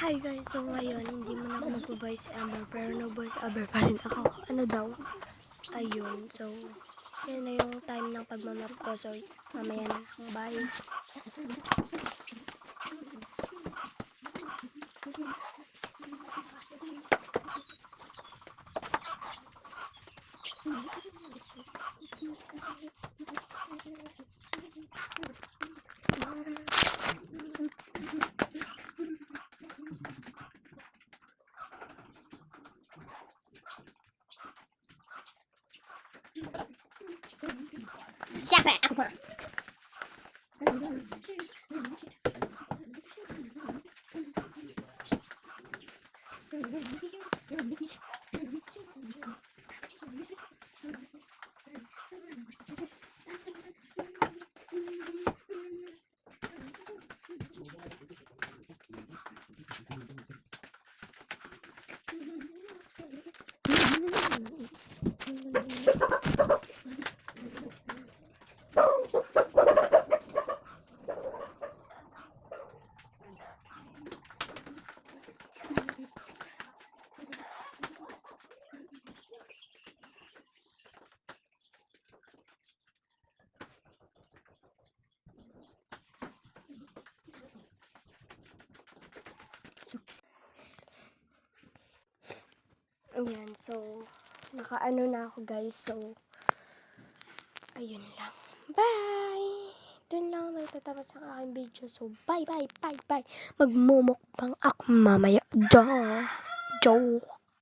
Hi guys, so ngayon hindi man ako mag-voice over pero no-voice over pa rin ako. Ano daw? Ayun, so yan na yung time ng pagmamap ko. So mamaya na lang. Bye! Siyempre, ako po. Ayan, so nakaano na ako guys. So ayun lang. Bye! Doon lang nagtatapos ang aking video. So bye bye bye bye. Magmumukbang ako mamaya. Joke!